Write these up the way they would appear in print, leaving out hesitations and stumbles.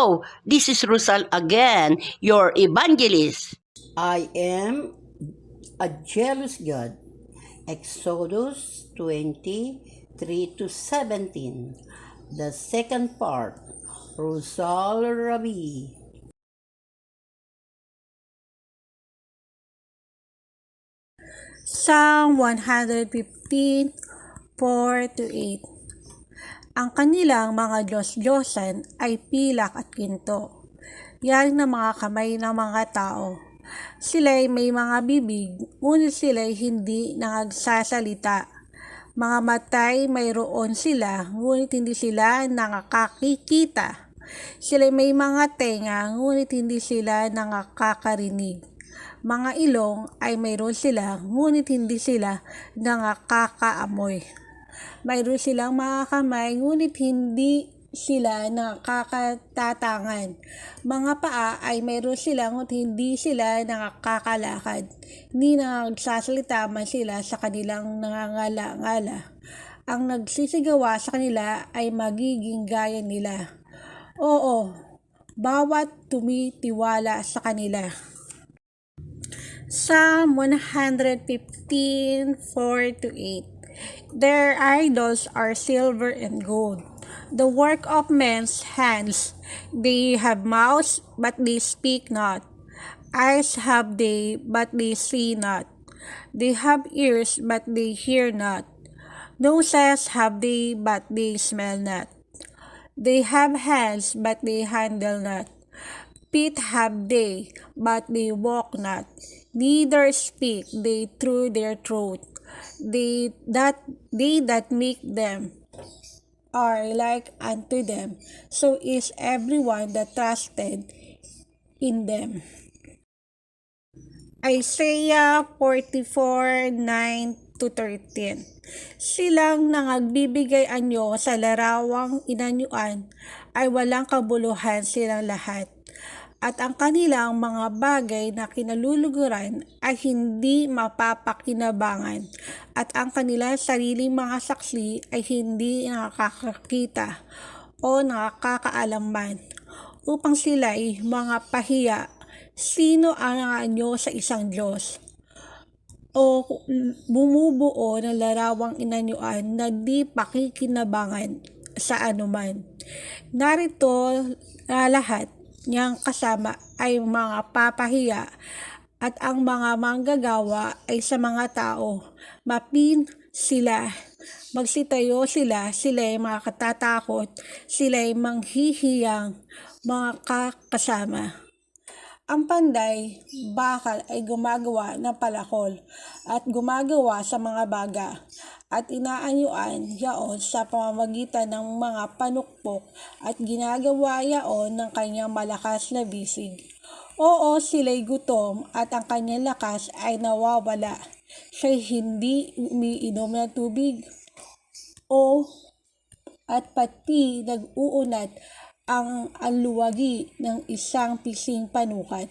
Hello, this is Rosal again, your evangelist. I am a jealous God. Exodus 23-17. The second part. Rosal Rabi. Psalm 115, 4-8. Ang kanilang mga Diyos-Diyosan ay pilak at ginto. Yan ng mga kamay ng mga tao. Sila'y may mga bibig, ngunit sila'y hindi nangagsasalita. Mga matay mayroon sila, ngunit hindi sila nakakakita. Sila'y may mga tenga, ngunit hindi sila nakakarinig. Mga ilong ay mayroon sila, ngunit hindi sila nakakaamoy. Mayroon silang mga kamay, ngunit hindi sila nakakatatangan. Mga paa ay mayroon sila, ngunit hindi sila nakakakalakad. Hindi nagsasalita man sila sa kanilang nangangala-ngala. Ang nagsisigawa sa kanila ay magiging gaya nila. Oo, bawat tumitiwala sa kanila. Psalm 115, 4-8. Their idols are silver and gold, the work of men's hands. They have mouths, but they speak not. Eyes have they, but they see not. They have ears, but they hear not. Noses have they, but they smell not. They have hands, but they handle not. Feet have they, but they walk not. Neither speak they through their throat. They that make them are like unto them. So is everyone that trusted in them. Isaiah 44, 9-13. Silang nangagbibigay anyo sa larawang inanyuan ay walang kabuluhan silang lahat. At ang kanilang mga bagay na kinaluluguran ay hindi mapapakinabangan, at ang kanilang sariling mga saksi ay hindi nakakakita o nakakaalam man, upang sila'y mga pahiya. Sino ang anyo sa isang Diyos? O bumubuo ng larawang inanyuan na di pakikinabangan sa anuman. Narito lahat niyang kasama ay mga papahiya, at ang mga manggagawa ay sa mga tao. Mapin sila, magsitayo sila, sila'y mga katatakot, sila'y manghihiyang mga kasama. Ang panday, bakal ay gumagawa ng palakol at gumagawa sa mga baga, at inaanyuan yaon sa pamamagitan ng mga panukpok, at ginagawa yaon ng kanyang malakas na bisig. Oo, sila'y gutom at ang kanyang lakas ay nawawala. Siya'y hindi umiinom ng tubig. At pati nag-uunat ang luwagi ng isang pising panukat.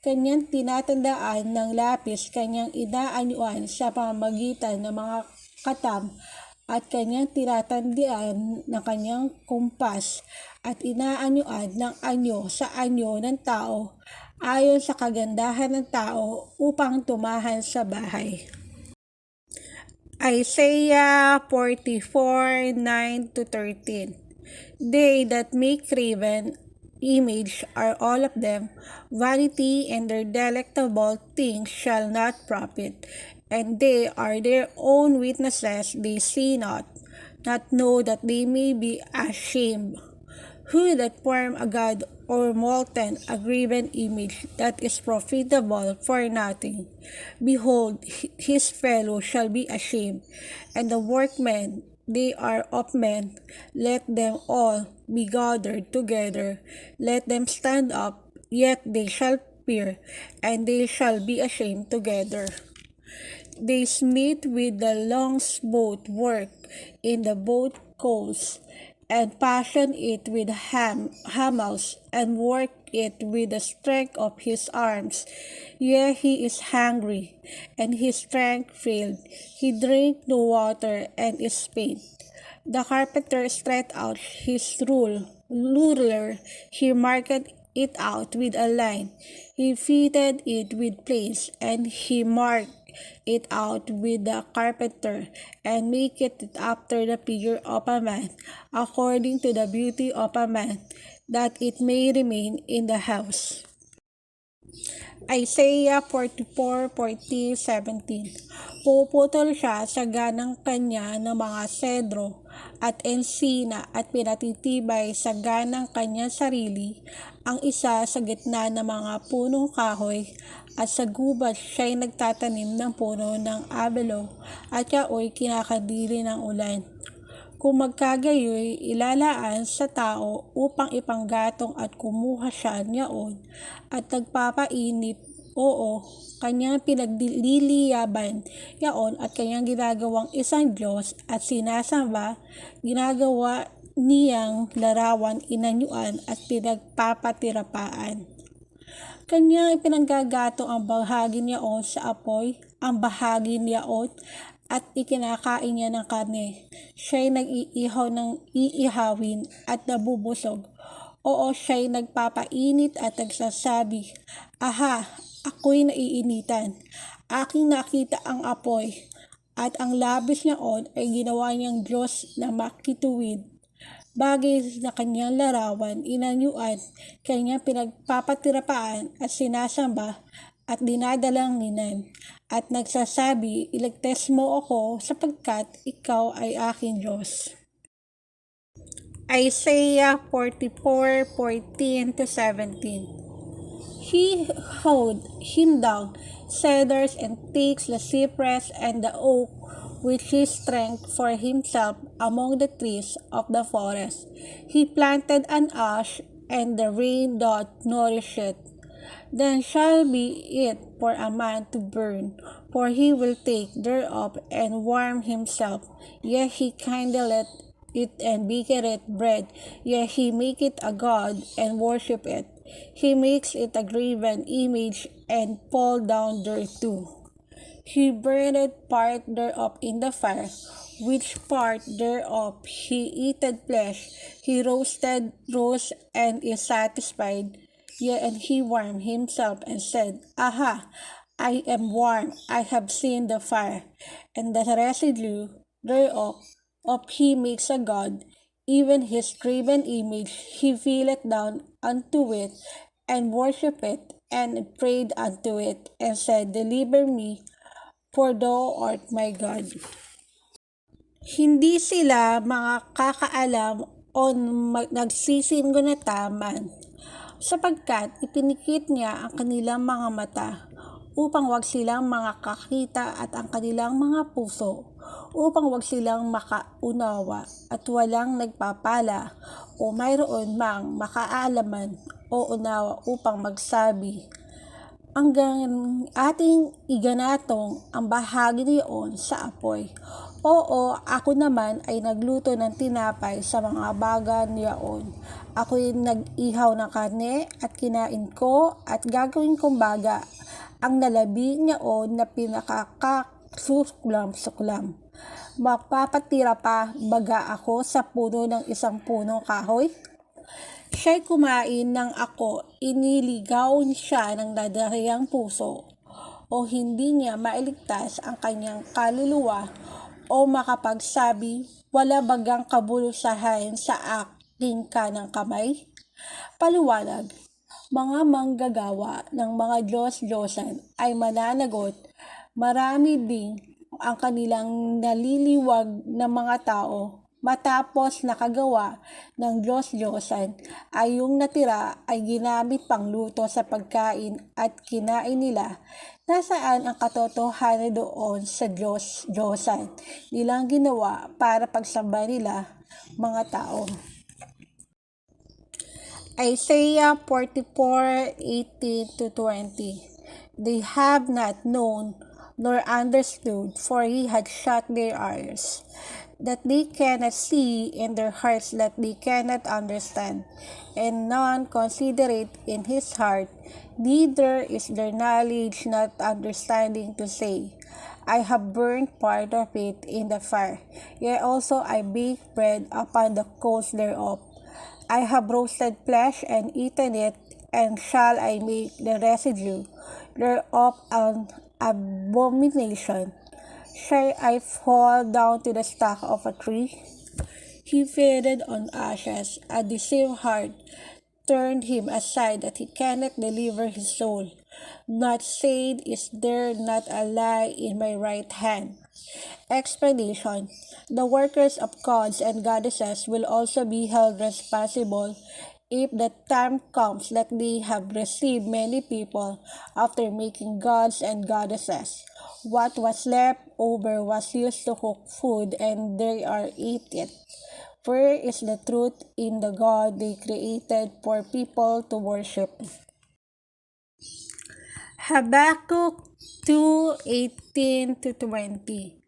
Kanyang tinatandaan ng lapis, kanyang inaanyuan sa pamamagitan ng mga katam, at kanyang tinatandaan ng kanyang kumpas, at inaanyuan ng anyo sa anyo ng tao, ayon sa kagandahan ng tao, upang tumahan sa bahay. Isaiah 44, 9-13. They that make graven image are all of them vanity, and their delectable things shall not profit. And they are their own witnesses, they see not know that they may be ashamed. Who that form a god or molten a graven image that is profitable for nothing? Behold, his fellow shall be ashamed, and the workmen they are of men. Let them all be gathered together, let them stand up, yet they shall fear, and they shall be ashamed together. They smite with the longboat work in the boat coals, and fashion it with hammers, and work it with the strength of his arms. Yea, he is hungry, and his strength failed. He drank no water, and is faint. The carpenter stretched out his rule ruler, he marked it out with a line. He fitted it with plates, and he marked it out with the carpenter, and make it after the figure of a man, according to the beauty of a man, that it may remain in the house. Isaiah 44:14-17. Puputol siya sa ganang kanya ng mga sedro at ensina at pinatitibay sa ganang kanyang sarili ang isa sa gitna ng mga punong kahoy, at sa gubat siya'y nagtatanim ng puno ng abelo at yaoy kinakadili ng ulan. Kung magkagayoy, ilalaan sa tao upang ipanggatong at kumuha siya niyaon at nagpapainip, oo, kanyang pinagliliyaban yaon at kanyang ginagawang isang Diyos at sinasamba, ginagawa niyang larawan, inanyuan at pinagpapatirapaan. Kanyang ipinanggagatong ang bahagi niyaon sa apoy, ang bahagi niyaon at ikinakain niya ng karne. Siya'y nag-iihaw ng iihawin at nabubusog. Oo, siya'y nagpapainit at nagsasabi, aha, ako'y naiinitan. Aking nakita ang apoy, at ang labis niyaon ay ginawa niyang Diyos na makituwid. Bagay na kanyang larawan, inanyuan, kanyang pinagpapatirapaan at sinasamba at dinadalanginan, at nagsasabi, iligtas mo ako sapagkat ikaw ay aking Diyos. Isaiah 44:14-17. He howed him down cedars and takes the cypress and the oak, which is strength for himself among the trees of the forest. He planted an ash, and the rain doth nourish it. Then shall be it for a man to burn, for he will take thereof and warm himself. Yea, he kindleth it and baketh bread. Yea, he maketh a god and worship it. He makes it a graven image and fall down thereto. He burned part thereof in the fire, which part thereof he eateth flesh. He roast and is satisfied. Yea, and he warmed himself and said, aha, I am warm, I have seen the fire, and the residue thereof he makes a god, even his graven image he filleth down unto it, and worshipped it, and prayed unto it, and said, deliver me, for thou art my God. Hindi sila makakaalam o nagsisingunataman, sapagkat ipinikit niya ang kanilang mga mata, upang wag silang makakita at ang kanilang mga puso, upang wag silang makaunawa at walang nagpapala o mayroon mang makaalaman o unawa upang magsabi, hanggang ating iganatong ang bahagi niyon sa apoy. Oo, ako naman ay nagluto ng tinapay sa mga baga niyaon. Ako'y nag-ihaw ng karne at kinain ko, at gagawin kong baga ang nalabi niyaon na pinakakasuklam-suklam. Magpapatira pa baga ako sa puno ng isang punong kahoy? Siya'y kumain ng ako, iniligaw siya ng dadahiyang puso, o hindi niya mailigtas ang kanyang kaluluwa, o makapagsabi, wala bagang kabulusahan sa aking kanang kamay? Paliwanag, mga manggagawa ng mga Diyos-Diyosan ay mananagot, marami ding ang kanilang naliliwag na mga tao. Matapos nakagawa ng Diyos-Diyosan, ay yung natira ay ginamit pangluto sa pagkain at kinain nila. Nasaan ang katotohanan doon sa Diyos-Diyosan nilang ginawa para pagsamba nila, mga tao? Isaiah 44:18-20. They have not known nor understood, for he had shut their eyes, that they cannot see, in their hearts that they cannot understand, and none considerate in his heart, neither is their knowledge not understanding to say, I have burned part of it in the fire, yea also I bake bread upon the coals thereof. I have roasted flesh and eaten it, and shall I make the residue thereof an abomination? Shall I fall down to the stock of a tree? He feeded on ashes. A deceived heart turned him aside that he cannot deliver his soul. Not said is there not a lie in my right hand. Explanation: the workers of gods and goddesses will also be held responsible if the time comes that they have received many people after making gods and goddesses. What was left over was used to cook food and they are ate it. Where is the truth in the God they created for people to worship? Habakkuk 2:18-20.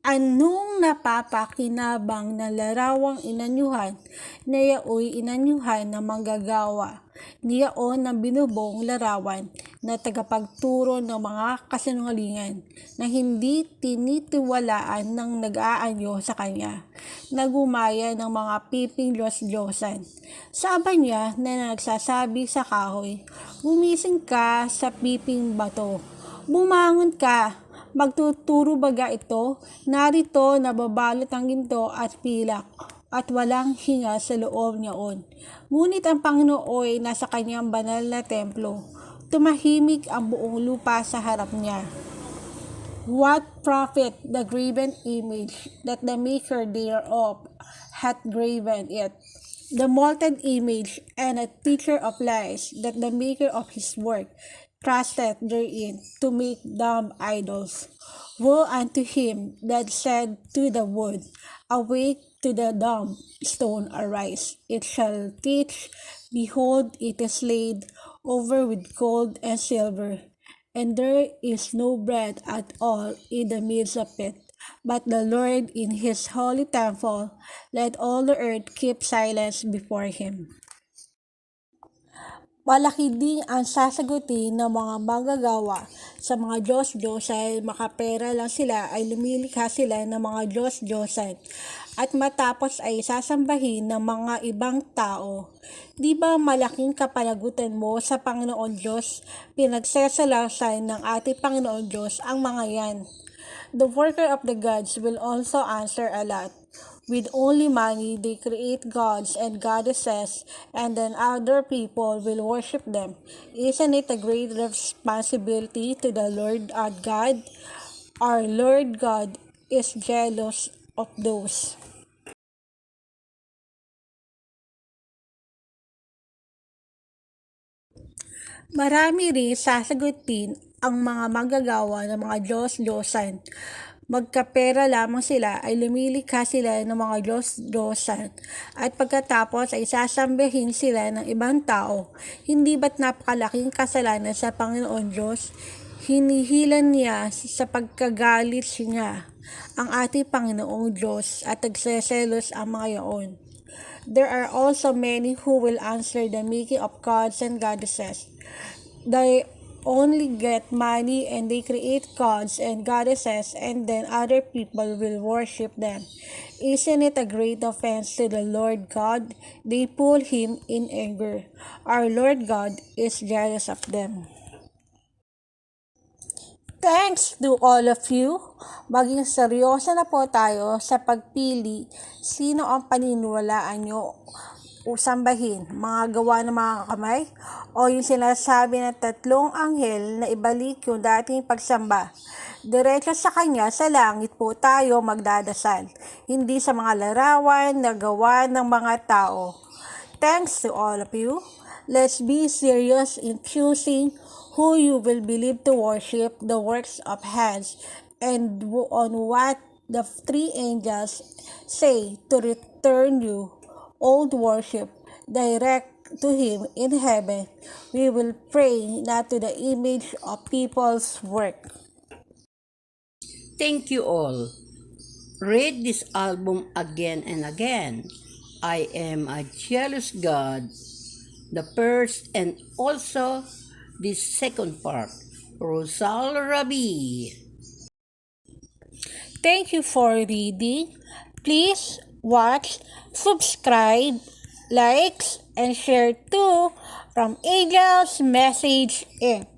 Anong napapakinabang na larawang inanyuhan na yaoy inanyuhan na manggagawa, niyaon na binubong larawan na tagapagturo ng mga kasinungalingan na hindi tinitiwalaan ng nag-aanyo sa kanya, nagumaya ng mga piping Diyos-Diyosan. Sabi niya na nagsasabi sa kahoy, gumising ka sa piping bato, bumangon ka. Magtuturo baga ito? Narito nababalot ang ginto at pilak at walang hinga sa loob niyaon. Ngunit ang Panginoon ay nasa kanyang banal na templo. Tumahimik ang buong lupa sa harap niya. What profit the graven image that the maker thereof hath graven it? The molten image and a teacher of lies that the maker of his work trusted therein to make dumb idols. Woe unto him that said to the wood, awake, to the dumb stone arise. It shall teach, behold, it is laid over with gold and silver, and there is no bread at all in the midst of it. But the Lord in his holy temple, let all the earth keep silence before him. Malaki din ang sasagutin ng mga manggagawa sa mga Diyos-Diyos ay makapera lang sila ay lumilikha sila ng mga Diyos-Diyosan at matapos ay sasambahin ng mga ibang tao. Di ba malaking kapanagutan mo sa Panginoon Diyos? Pinagsasalasan ng ating Panginoon Diyos ang mga yan. The worker of the gods will also answer a lot. With only money, they create gods and goddesses, and then other people will worship them. Isn't it a great responsibility to the Lord our God? Our Lord God is jealous of those. Marami rin sasagutin ang mga manggagawa ng mga Diyos-Diyosan. Magkapera lamang sila ay lumilikha sila ng mga Diyos-Diyosan at pagkatapos ay sasambahin sila ng ibang tao. Hindi ba't napakalaking kasalanan sa Panginoon Diyos? Hinihilan niya sa pagkagalit niya ang ating Panginoong Diyos at nagseselos ang mga yaon. There are also many who will answer the making of gods and goddesses. They only get money and they create gods and goddesses and then other people will worship them. Isn't it a great offense to the Lord God? They pull him in anger. Our Lord God is jealous of them. Thanks to all of you. Maging seryoso na po tayo sa pagpili sino ang paniniwalaan nyo sambahin, mga gawa ng mga kamay, o yung sinasabi ng tatlong anghel na ibalik yung dating pagsamba. Diretso sa kanya sa langit po tayo magdadasal, hindi sa mga larawan na gawa ng mga tao. Thanks to all of you. Let's be serious in choosing who you will believe to worship the works of hands and on what the three angels say to return you old worship direct to him in heaven. We will pray not to the image of people's work. Thank you all. Read this album again and again. I am a jealous God. The first and also the second part. Rosal Rabi. Thank you for reading. Please watch, subscribe, likes, and share too from Angel's Message Inc.